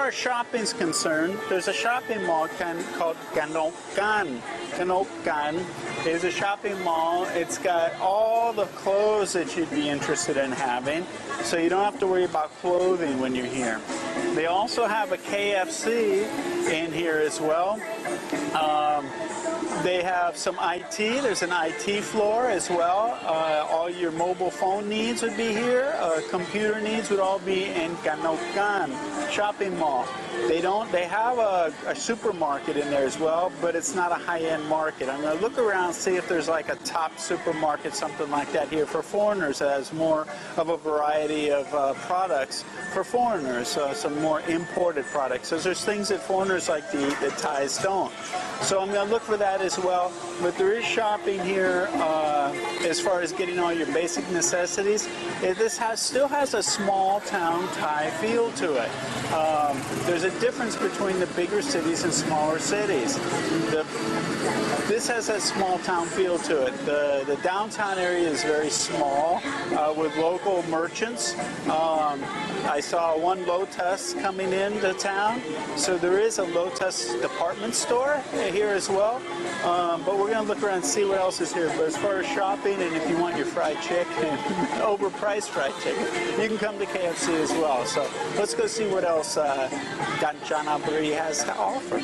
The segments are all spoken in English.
far as shopping's concerned, there's a shopping mall called Kanokan. Kanokan is a shopping mall. It's got all the clothes that you'd be interested in having, so you don't have to worry about clothing when you're here. They also have a KFC in here as well. They have some IT. There's an IT floor as well. All your mobile phone needs would be here. Computer needs would all be in Kanokan shopping mall. They have a supermarket in there as well, but it's not a high-end market. I'm going to look around, see if there's like a top supermarket, something like that here for foreigners that has more of a variety of products for foreigners, some more imported products. So there's things that foreigners like to eat that Thais don't. So I'm going to look for that as well. But there is shopping here as far as getting all your basic necessities. This still has a small town Thai feel to it. There's a difference between the bigger cities and smaller cities. This has a small town feel to it. The downtown area is very small with local merchants. I saw one Lotus coming into town, so there is a Lotus department store here as well. But we're going to look around and see what else is here. But as far as shopping, and if you want your fried chicken, overpriced fried chicken, you can come to KFC as well. So let's go see what else Kanchanaburi has to offer.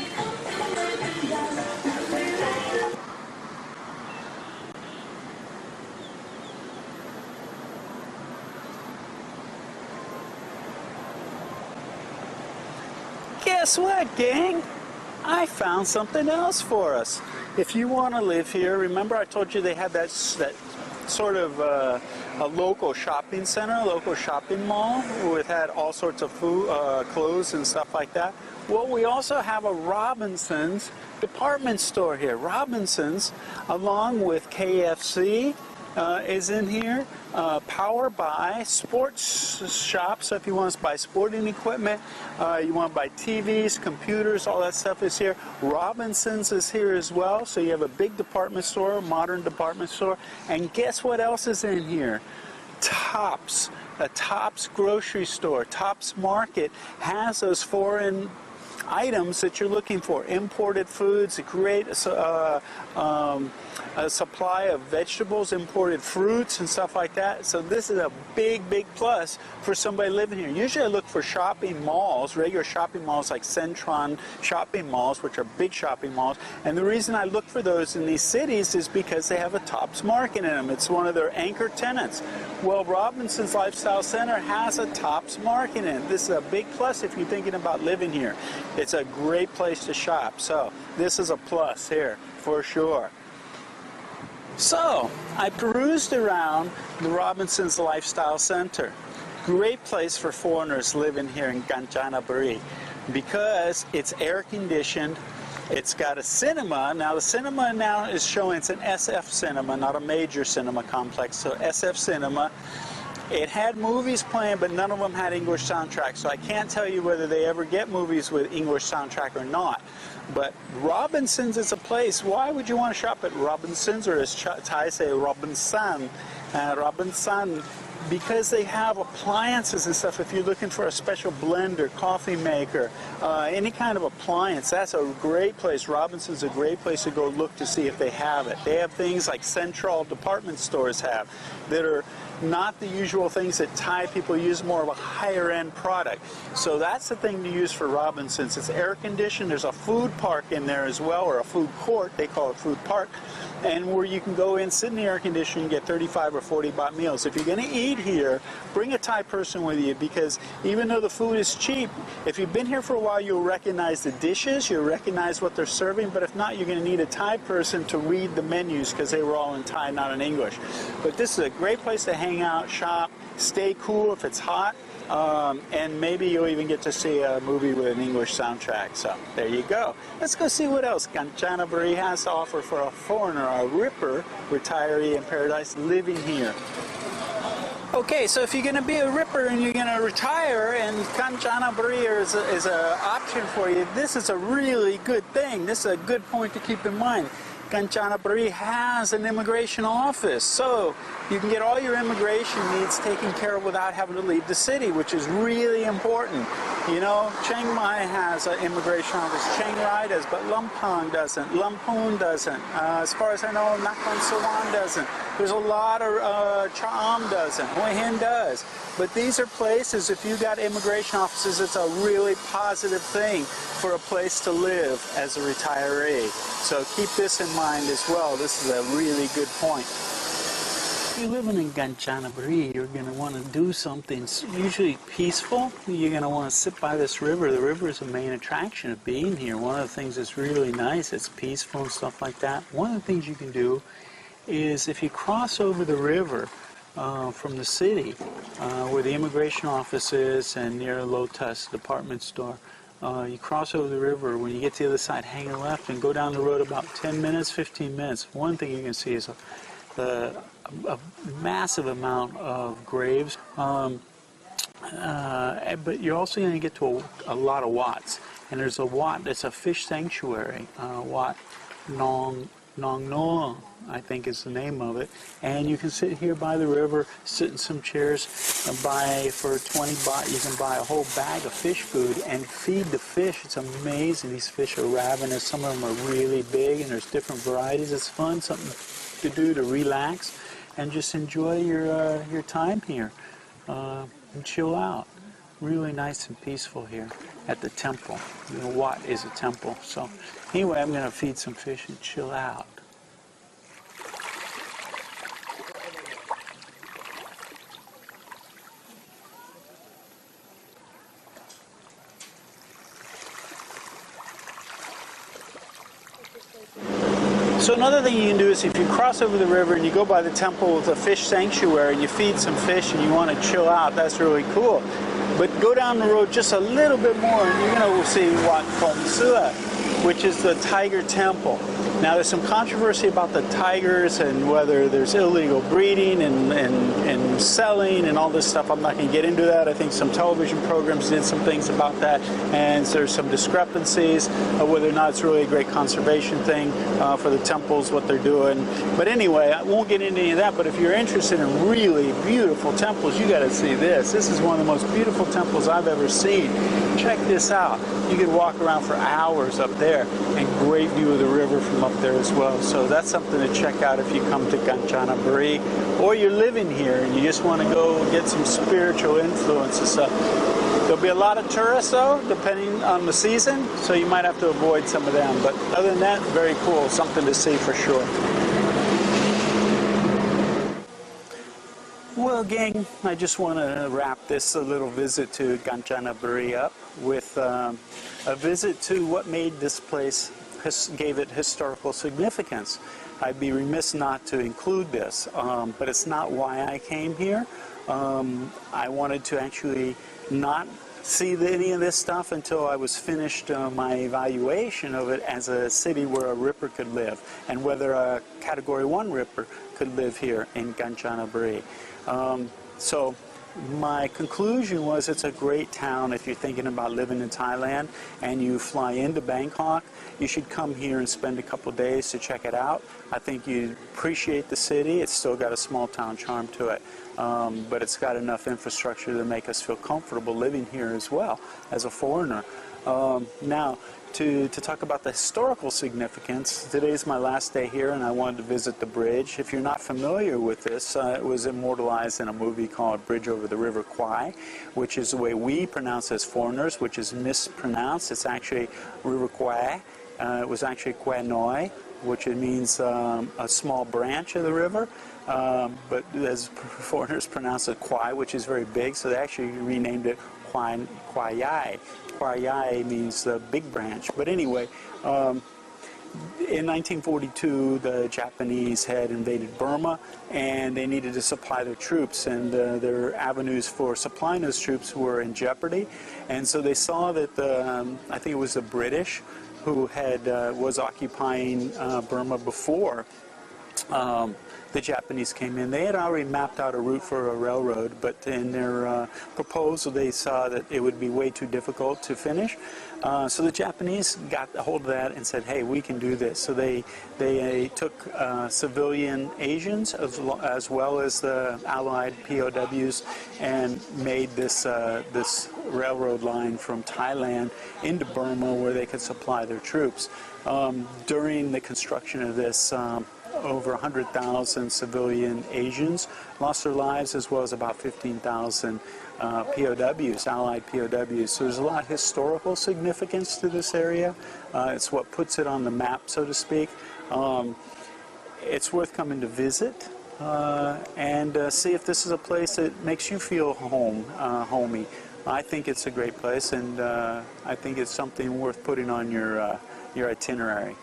Guess what, gang? I found something else for us. If you want to live here, remember I told you they had that sort of a local shopping center, local shopping mall, with had all sorts of food, clothes and stuff like that. Well, we also have a Robinson's department store here. Robinson's, along with KFC, is in here. Power Buy, sports shop, so if you want to buy sporting equipment, you want to buy TVs, computers, all that stuff is here. Robinson's is here as well, so you have a big department store, modern department store. And guess what else is in here? Tops, a Tops grocery store. Tops Market has those foreign items that you're looking for. Imported foods, a great a supply of vegetables, imported fruits and stuff like that. So this is a big plus for somebody living here. Usually I look for shopping malls, regular shopping malls like Central shopping malls, which are big shopping malls. And the reason I look for those in these cities is because they have a Tops Market in them. It's one of their anchor tenants. Well, Robinson's Lifestyle Center has a Tops Market in it. This is a big plus if you're thinking about living here. It's a great place to shop. So this is a plus here for sure. So I perused around the Robinson's Lifestyle Center. Great place for foreigners living here in Kanchanaburi because it's air conditioned. It's got a cinema. Now the cinema now is showing, it's an SF cinema, not a major cinema complex. So SF cinema. It had movies playing, but none of them had English soundtracks. So I can't tell you whether they ever get movies with English soundtrack or not. But Robinson's is a place. Why would you want to shop at Robinson's, or as Thai say, Robinson? Robinson, because they have appliances and stuff. If you're looking for a special blender, coffee maker, any kind of appliance, that's a great place. Robinson's a great place to go look to see if they have it. They have things like Central department stores have that are not the usual things that Thai people use, more of a higher end product. So that's the thing to use for Robinson's. It's air conditioned. There's a food park in there as well, or a food court. They call it food park. And where you can go in, sit in the air conditioning, and get 35 or 40 baht meals. If you're going to eat here, bring a Thai person with you, because even though the food is cheap, if you've been here for a while, you'll recognize the dishes, you'll recognize what they're serving, but if not, you're going to need a Thai person to read the menus, because they were all in Thai, not in English. But this is a great place to hang out, shop, stay cool if it's hot, and maybe you'll even get to see a movie with an English soundtrack. So there you go. Let's go see what else Kanchanaburi has to offer for a foreigner, a ripper, retiree in paradise living here. Okay, so if you're going to be a ripper and you're going to retire, and Kanchanaburi is an option for you, this is a really good thing. This is a good point to keep in mind. Kanchanaburi has an immigration office, so you can get all your immigration needs taken care of without having to leave the city, which is really important. You know, Chiang Mai has an immigration office. Chiang Rai does, but Lumpang doesn't. Lamphun doesn't. As far as I know, Nakhon Sawan doesn't. There's a lot of Chaam doesn't. Hue Hin does. But these are places, if you got immigration offices, it's a really positive thing for a place to live as a retiree. So keep this in mind as well. This is a really good point. If you're living in Kanchanaburi, you're going to want to do something usually peaceful. You're going to want to sit by this river. The river is the main attraction of being here. One of the things that's really nice, it's peaceful and stuff like that. One of the things you can do is if you cross over the river from the city, where the immigration office is and near Lotus department store, you cross over the river. When you get to the other side, hang a left and go down the road about 10 minutes, 15 minutes. One thing you can see is a massive amount of graves, but you're also going to get to a lot of Wats. And there's a Wat, it's a fish sanctuary, Wat Nong No, I think is the name of it. And you can sit here by the river, sit in some chairs, buy for 20 baht, you can buy a whole bag of fish food and feed the fish. It's amazing. These fish are ravenous. Some of them are really big and there's different varieties. It's fun, something to do to relax and just enjoy your time here and chill out. Really nice and peaceful here at the temple. You know, Wat is a temple. So anyway, I'm going to feed some fish and chill out. So another thing you can do is if you cross over the river and you go by the temple with a fish sanctuary and you feed some fish and you want to chill out, that's really cool. But go down the road just a little bit more and you're going to see Wat Thong Sua, which is the tiger temple. Now there's some controversy about the tigers and whether there's illegal breeding and selling and all this stuff. I'm not going to get into that. I think some television programs did some things about that, and there's some discrepancies of whether or not it's really a great conservation thing for the temples, what they're doing. But anyway, I won't get into any of that, but if you're interested in really beautiful temples, you got to see this. This is one of the most beautiful temples I've ever seen. Check this out. You could walk around for hours up there, and great view of the river from up there as well. So that's something to check out if you come to Kanchanaburi, or you're living here and you just want to go get some spiritual influence and stuff. There'll be a lot of tourists though, depending on the season, so you might have to avoid some of them. But other than that, very cool, something to see for sure. Well, gang, I just want to wrap this little visit to Kanchanaburi up with a visit to what made this place, gave it historical significance. I'd be remiss not to include this, but it's not why I came here. I wanted to actually not see any of this stuff until I was finished my evaluation of it as a city where a ripper could live, and whether a Category 1 ripper could live here in Kanchanaburi. So my conclusion was it's a great town if you're thinking about living in Thailand and you fly into Bangkok. You should come here and spend a couple days to check it out. I think you'd appreciate the city. It's still got a small town charm to it, but it's got enough infrastructure to make us feel comfortable living here as well as a foreigner. Now, to talk about the historical significance, today's my last day here and I wanted to visit the bridge. If you're not familiar with this, it was immortalized in a movie called Bridge Over the River Kwai, which is the way we pronounce as foreigners, which is mispronounced. It's actually River Kwai. It was actually Kwai Noi, which it means a small branch of the river. But as foreigners pronounce it Kwai, which is very big, so they actually renamed it Kwai Yai. Kwai Yai means the big branch. But anyway, in 1942, the Japanese had invaded Burma, and they needed to supply their troops, and their avenues for supplying those troops were in jeopardy. And so they saw that I think it was the British who had was occupying Burma before the Japanese came in. They had already mapped out a route for a railroad, but in their proposal they saw that it would be way too difficult to finish. So the Japanese got a hold of that and said, hey, we can do this. So they took civilian Asians as well as the Allied POWs and made this, this railroad line from Thailand into Burma where they could supply their troops. During the construction of this, over 100,000 civilian Asians lost their lives, as well as about 15,000 POWs, Allied POWs. So there's a lot of historical significance to this area. It's what puts it on the map, so to speak. It's worth coming to visit and see if this is a place that makes you feel homey. I think it's a great place, and I think it's something worth putting on your itinerary.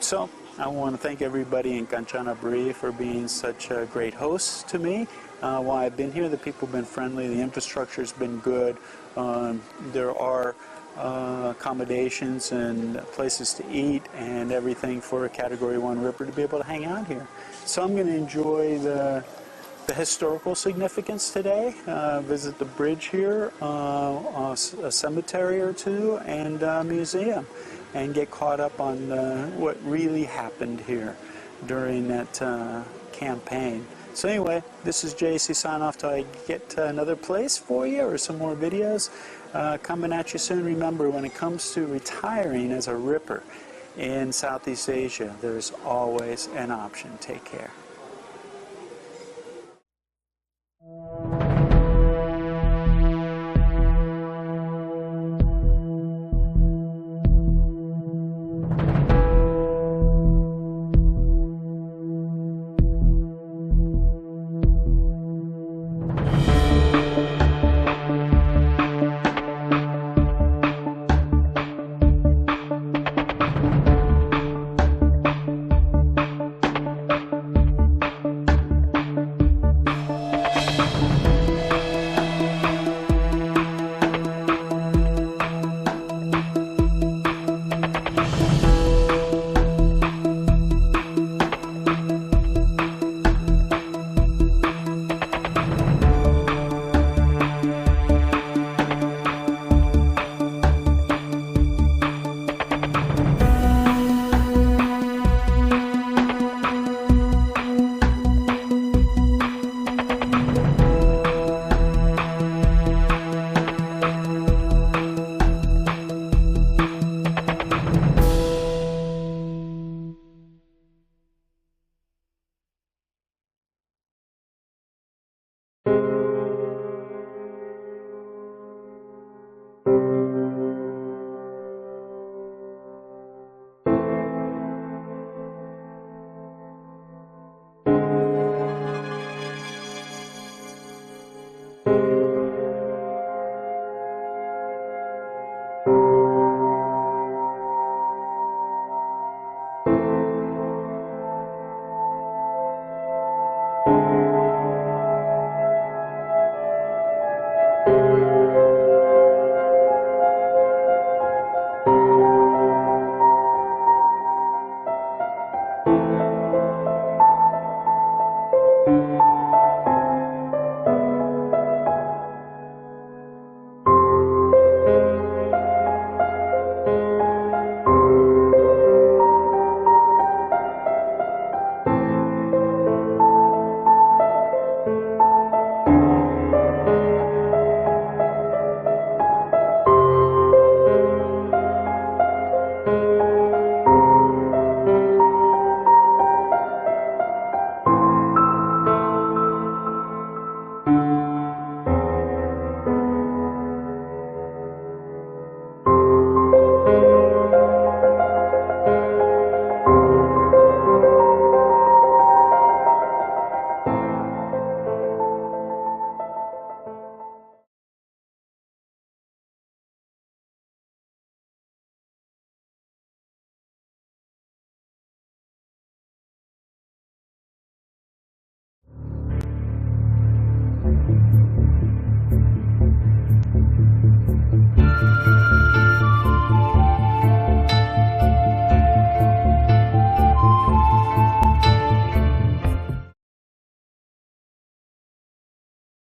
So I want to thank everybody in Kanchanaburi for being such a great hosts to me. While I've been here, the people have been friendly, the infrastructure's been good. There are accommodations and places to eat and everything for a Category 1 Ripper to be able to hang out here. So I'm going to enjoy the historical significance today, visit the bridge here, a cemetery or two, and a museum, and get caught up on what really happened here during that campaign. So anyway, this is JC sign off till I get to another place for you or some more videos coming at you soon. Remember, when it comes to retiring as a Ripper in Southeast Asia, there's always an option. Take care.